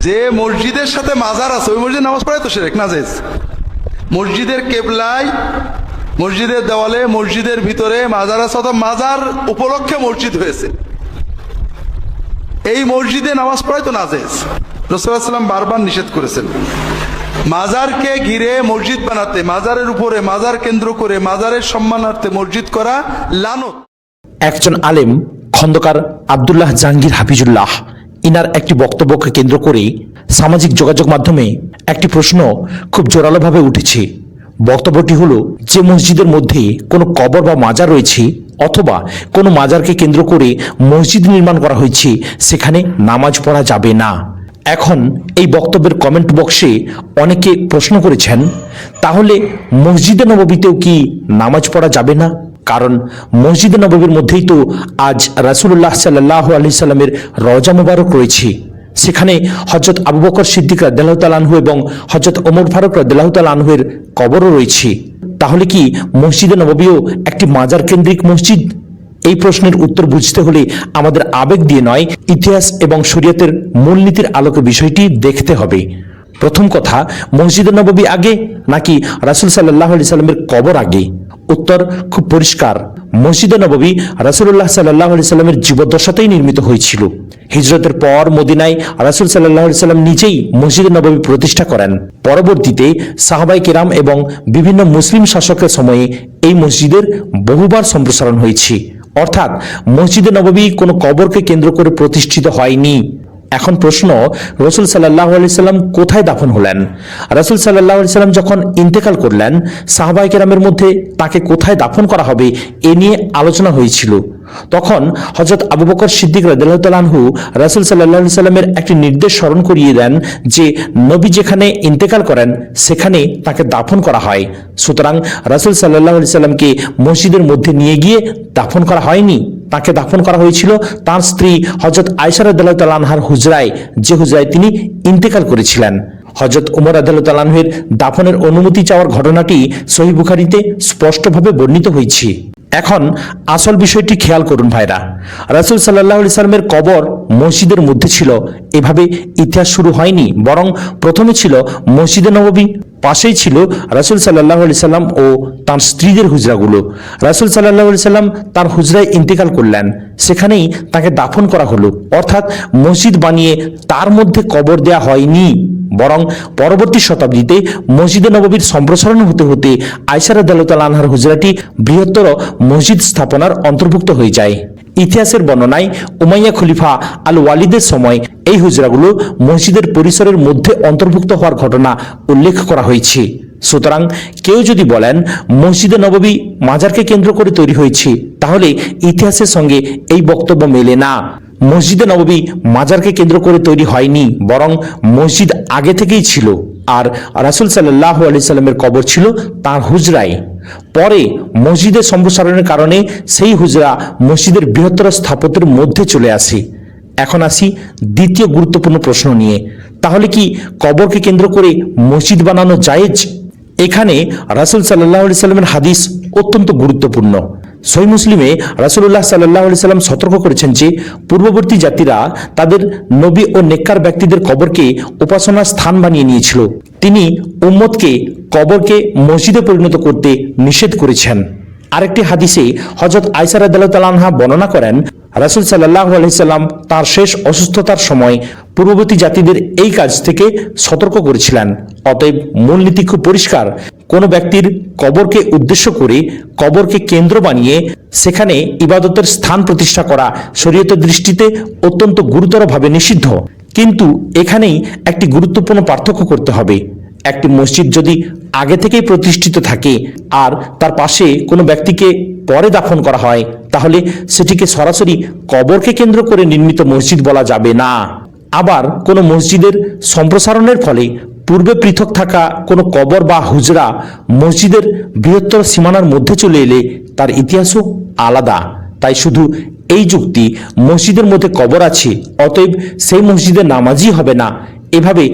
যে মসজিদের সাথে মাজার আছে ওই মসজিদে নামাজ পড়ায় তো শিরক নাজেজ। মসজিদের কেবলায়, মসজিদের দেওয়ালে, মসজিদের ভিতরে মাজার আছে, অথবা মাজার উপলক্ষে মসজিদ হয়েছে, এই মসজিদে নামাজ পড়ায় তো নাজেজ। রাসূলুল্লাহ সাল্লাল্লাহু আলাইহি ওয়াসাল্লাম বারবার নিষেধ করেছেন মাজারকে ঘিরে মসজিদ বানাতে, মাজারের উপরে, মাজার কেন্দ্র করে মাজারের সম্মানার্থে মসজিদ করা লানত। একজন আলেম খন্দকার আব্দুল্লাহ জাহাঙ্গীর হাফিজুল্লাহ ইনার একটি বক্তব্যকে কেন্দ্র করে সামাজিক যোগাযোগ মাধ্যমে একটি প্রশ্ন খুব জোরালোভাবে উঠেছে। বক্তব্যটি হলো, যে মসজিদের মধ্যে কোনো কবর বা মাজার রয়েছে অথবা কোনো মাজারকে কেন্দ্র করে মসজিদ নির্মাণ করা হয়েছে সেখানে নামাজ পড়া যাবে না। এখন এই বক্তব্যের কমেন্ট বক্সে অনেকে প্রশ্ন করেছেন, তাহলে মসজিদে নববীতেও কি নামাজ পড়া যাবে না? কারণ মসজিদে নববীর মধ্যেই তো আজ রাসূলুল্লাহ সাল্লাল্লাহু আলাইহি সাল্লামের রওজা মুবারক রয়েছে। সেখানে হযরত আবু বকর সিদ্দিক রাদিয়াল্লাহু তাআলা আনহু এবং হযরত ওমর ফারুক রাদিয়াল্লাহু তাআলা আনহুর কবরও রয়েছে। তাহলে কি মসজিদে নববীও একটি মাজার কেন্দ্রিক মসজিদ? এই প্রশ্নের উত্তর বুঝতে হলে আমাদের আবেগ দিয়ে নয়, ইতিহাস এবং শরীয়তের মূলনীতির আলোকে বিষয়টি দেখতে হবে। প্রথম কথা, মসজিদে নববী আগে নাকি রাসূল সাল্লাল্লাহু আলাইহি সাল্লামের কবর আগে? উত্তর খুব পরিষ্কার। মসজিদে নববী রাসূলুল্লাহ সাল্লাল্লাহু আলাইহি সাল্লামের জীবদ্দশাতেই নির্মিত হয়েছিল। হিজরতের পর মদিনায় রাসূল সাল্লাল্লাহু আলাইহি সাল্লাম নিজেই মসজিদে নববী প্রতিষ্ঠা করেন। পরবর্তীতে সাহাবায়ে কেরাম এবং বিভিন্ন মুসলিম শাসকের সময়ে এই মসজিদের বহুবার সম্প্রসারণ হয়েছে। অর্থাৎ মসজিদে নববী কোনো কবরকে কেন্দ্র করে প্রতিষ্ঠিত হয়নি। এখন প্রশ্ন, রাসূল সাল্লাল্লাহু আলাইহি সাল্লাম কোথায় দাফন হলেন? রাসূল সাল্লাল্লাহু আলাইহি সাল্লাম যখন ইন্তেকাল করলেন, সাহাবায়ে কেরামের মধ্যে তাকে কোথায় দাফন করা হবে এ নিয়ে আলোচনা হয়েছিল। তখন হযরত আবু বকর সিদ্দিক রাদিয়াল্লাহু তাআলা আনহু রাসূল সাল্লাল্লাহু আলাইহি সাল্লামের একটি নির্দেশ স্মরণ করিয়ে দেন যে নবী যেখানে ইন্তেকাল করেন সেখানে তাকে দাফন করা হয়। সুতরাং রাসূল সাল্লাল্লাহু আলাইহি সাল্লামকে মসজিদের মধ্যে নিয়ে গিয়ে দাফন করা হয়নি, তাকে দাফন করা হয়েছিল তার স্ত্রী হযরত আয়েশা রাদিয়াল্লাহু তাআলা আনহার হুজরায়, যে হুজরায় তিনি ইন্তেকাল করেছিলেন। হযরত ওমর রাদিয়াল্লাহু তাআলা আনহুর দাফনের অনুমতি চাওয়ার ঘটনাটি সহিহ বুখারীতে স্পষ্টভাবে বর্ণিত হয়েছে। এখন আসল বিষয়টি খেয়াল করুন ভাইরা, রাসূল সাল্লাল্লাহু আলাইহি সাল্লামের কবর মসজিদের মধ্যে ছিল এভাবে ইতিহাস শুরু হয়নি, বরং প্রথমে ছিল মসজিদে নববী, পাশেই ছিল রাসূল সাল্লাল্লাহু আলাইহি সাল্লাম ও তার স্ত্রীদের হুজরাগুলো। রাসূল সাল্লাল্লাহু আলাইহি সাল্লাম তার হুজরায় ইন্তেকাল করলেন, সেখানেই তাকে দাফন করা হলো। অর্থাৎ মসজিদ বানিয়ে তার মধ্যে কবর দেয়া হয়নি, বরং পরবর্তী শতাব্দীতে মসজিদে নববীর সম্প্রসারণ হতে হতে আয়েশা রাদিয়াল্লাহু তাআলা আনহার হুজরাটি বৃহত্তর মসজিদ স্থাপনার অন্তর্ভুক্ত হয়ে যায়। ইতিহাসের বর্ণনায় উমাইয়া খলিফা আল ওয়ালিদের সময় এই হুজরাগুলো মসজিদের পরিসরের মধ্যে অন্তর্ভুক্ত হওয়ার ঘটনা উল্লেখ করা হয়েছে। সুতরাং কেউ যদি বলেন মসজিদে নববী মাজারকে কেন্দ্র করে তৈরি হয়েছে, তাহলে ইতিহাসের সঙ্গে এই বক্তব্য মেলে না। মসজিদে নববী মাজারকে কেন্দ্র করে তৈরি হয়নি, বরং মসজিদ আগে থেকেই ছিল, আর রাসূল সাল্লাল্লাহু আলাইহি সাল্লামের কবর ছিল তার হুজরায়। পরে মসজিদের সম্প্রসারণের কারণে সেই হুজরা মসজিদের বৃহত্তর স্থাপত্যের মধ্যে চলে আসে। এখন আসি দ্বিতীয় গুরুত্বপূর্ণ প্রশ্ন নিয়ে, তাহলে কি কবরকে কেন্দ্র করে মসজিদ বানানো জায়েজ? এখানে রাসূল সাল্লাল্লাহু আলাইহি সাল্লামের হাদিস অত্যন্ত গুরুত্বপূর্ণ। সহিহ মুসলিমে রাসূলুল্লাহ সাল্লাল্লাহু আলাইহি সাল্লাম সতর্ক করেছেন যে পূর্ববর্তী জাতিরা তাদের নবী ও নেককার ব্যক্তিদের কবরকে উপাসনার স্থান বানিয়ে নিয়েছিল। তিনি উম্মতকে কবরকে মসজিদে পরিণত করতে নিষেধ করেছেন। আরেকটি হাদিসে হযরত আয়েশা রাদিয়াল্লাহু তাআলা আনহা বর্ণনা করেন, রাসূল সাল্লাল্লাহু আলাইহি সাল্লাম তার শেষ অসুস্থতার সময় পূর্ববর্তী জাতিদের এই কাজ থেকে সতর্ক করেছিলেন। অতএব মূলনীতি খুব পরিষ্কার, কোনো ব্যক্তির কবরকে উদ্দেশ্য করে কবরকে কেন্দ্র বানিয়ে সেখানে ইবাদতের স্থান প্রতিষ্ঠা করা শরীয়তের দৃষ্টিতে অত্যন্ত গুরুতরভাবে নিষিদ্ধ। কিন্তু এখানেই একটি গুরুত্বপূর্ণ পার্থক্য করতে হবে। একটি মসজিদ যদি আগে থেকেই প্রতিষ্ঠিত থাকে আর তার পাশে কোনো ব্যক্তিকে পরে দাফন করা হয়, তাহলে সেটিকে সরাসরি কবরকে কেন্দ্র করে নির্মিত মসজিদ বলা যাবে না। আবার কোনো মসজিদের সম্প্রসারণের ফলে পূর্বে পৃথক থাকা কোনো কবর বা হুজরা মসজিদের বৃহত্তর সীমানার মধ্যে চলে এলে তার ইতিহাসও আলাদা। তাই শুধু এই যুক্তি মসজিদের মধ্যে কবর আছে অতএব সেই মসজিদে নামাজই হবে না, এভাবে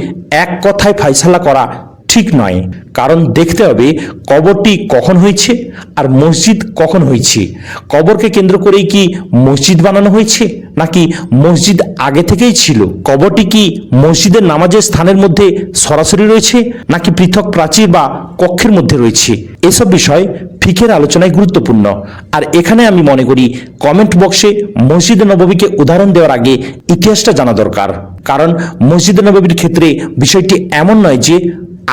এক কথায় ফায়সালা করা ঠিক নয়। কারণ দেখতে হবে কবরটি কখন হয়েছে আর মসজিদ কখন হয়েছে। কবরকে কেন্দ্র করেই কি মসজিদ বানানো হয়েছে, নাকি মসজিদ আগে থেকেই ছিল? কবরটি কি মসজিদের নামাজের স্থানের মধ্যে সরাসরি রয়েছে, নাকি পৃথক প্রাচীর বা কক্ষের মধ্যে রয়েছে? এসব বিষয় ফিকের আলোচনায় গুরুত্বপূর্ণ। আর এখানে আমি মনে করি কমেন্ট বক্সে মসজিদে নববীকে উদাহরণ দেওয়ার আগে ইতিহাসটা জানা দরকার। কারণ মসজিদে নববীর ক্ষেত্রে বিষয়টি এমন নয় যে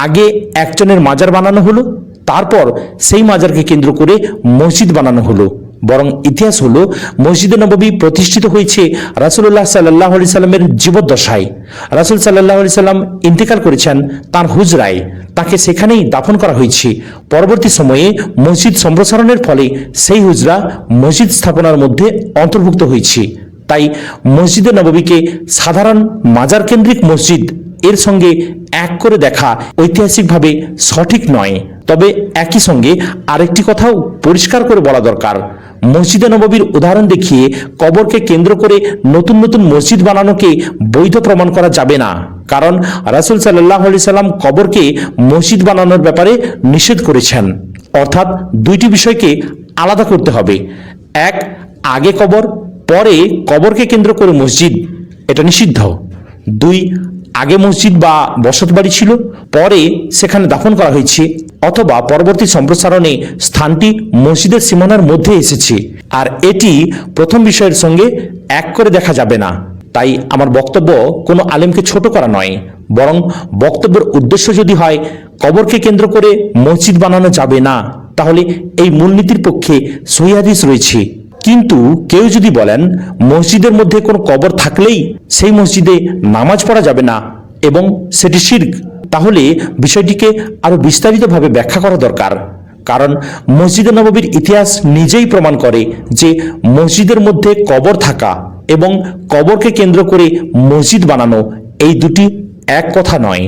আগে একজনের মাজার বানানো হলো, তারপর সেই মাজারকে কেন্দ্র করে মসজিদ বানানো হলো। বরং ইতিহাস হলো মসজিদে নববী প্রতিষ্ঠিত হয়েছে রাসূলুল্লাহ সাল্লাল্লাহু আলাইহি সাল্লামের জীবদ্দশায়। রাসূল সাল্লাল্লাহু আলাইহি সাল্লাম ইন্তেকাল করেছেন তার হুজরায়, তাকে সেখানেই দাফন করা হয়েছে। পরবর্তী সময়ে মসজিদ সম্প্রসারণের ফলে সেই হুজরা মসজিদ স্থাপনার মধ্যে অন্তর্ভুক্ত হয়েছে। তাই মসজিদে নববীকে সাধারণ মাজার কেন্দ্রিক মসজিদ এর সঙ্গে এক করে দেখা ঐতিহাসিকভাবে সঠিক নয়। তবে একই সঙ্গে আরেকটি কথাও পরিষ্কার করে বলা দরকার, মসজিদে নববীর উদাহরণ দেখিয়ে কবরকে কেন্দ্র করে নতুন নতুন মসজিদ বানানোকে বৈধ প্রমাণ করা যাবে না। কারণ রাসূল সাল্লাল্লাহু আলাইহি সাল্লাম কবরকে মসজিদ বানানোর ব্যাপারে নিষেধ করেছেন। অর্থাৎ দুইটি বিষয়কে আলাদা করতে হবে। এক, আগে কবর, পরে কবরকে কেন্দ্র করে মসজিদ, এটা নিষিদ্ধ। দুই, আগে মসজিদ বা বসত বাড়ি ছিল, পরে সেখানে দাফন করা হয়েছে, অথবা পরবর্তী সম্প্রসারণে স্থানটি মসজিদের সীমানার মধ্যে এসেছে। আর এটি প্রথম বিষয়ের সঙ্গে এক করে দেখা যাবে না। তাই আমার বক্তব্য কোনো আলেমকে ছোট করা নয়, বরং বক্তব্যের উদ্দেশ্য যদি হয় কবরকে কেন্দ্র করে মসজিদ বানানো যাবে না, তাহলে এই মূলনীতির পক্ষে সহিহ হাদিস রয়েছে। কিন্তু কেউ যদি বলেন মসজিদের মধ্যে কোনো কবর থাকলেই সেই মসজিদে নামাজ পড়া যাবে না এবং সেটি শিরক, তাহলে বিষয়টিকে আরো বিস্তারিতভাবে ব্যাখ্যা করা দরকার। কারণ মসজিদে নববীর ইতিহাস নিজেই প্রমাণ করে যে মসজিদের মধ্যে কবর থাকা এবং কবরকে কেন্দ্র করে মসজিদ বানানো এই দুটি এক কথা নয়।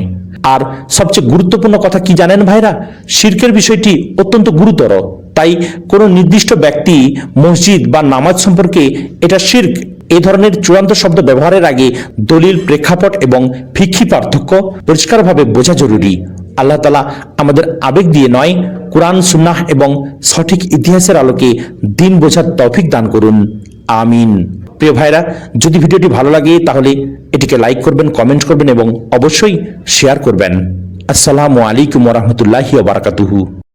আর সবচেয়ে গুরুত্বপূর্ণ কথা কি জানেন ভাইরা, শিরকের বিষয়টি অত্যন্ত গুরুতর। তাই কোনো নির্দিষ্ট ব্যক্তি মসজিদ বা নামাজ সম্পর্কে এটা শিরক এ ধরনের চূড়ান্ত শব্দ ব্যবহারের আগে দলিল, প্রেক্ষাপট এবং ফিকহি পার্থক্য পরিষ্কারভাবে বোঝা জরুরি। আল্লাহ তাআলা আমাদের আবেগ দিয়ে নয়, কুরআন, সুন্নাহ এবং সঠিক ইতিহাসের আলোকে দিন বোঝার তৌফিক দান করুন। আমিন। প্রিয় ভাইরা, যদি ভিডিওটি ভালো লাগে তাহলে এটিকে লাইক করবেন, কমেন্ট করবেন এবং অবশ্যই শেয়ার করবেন। আসসালামু আলাইকুম ওয়া রাহমাতুল্লাহি ওয়া বারাকাতুহু।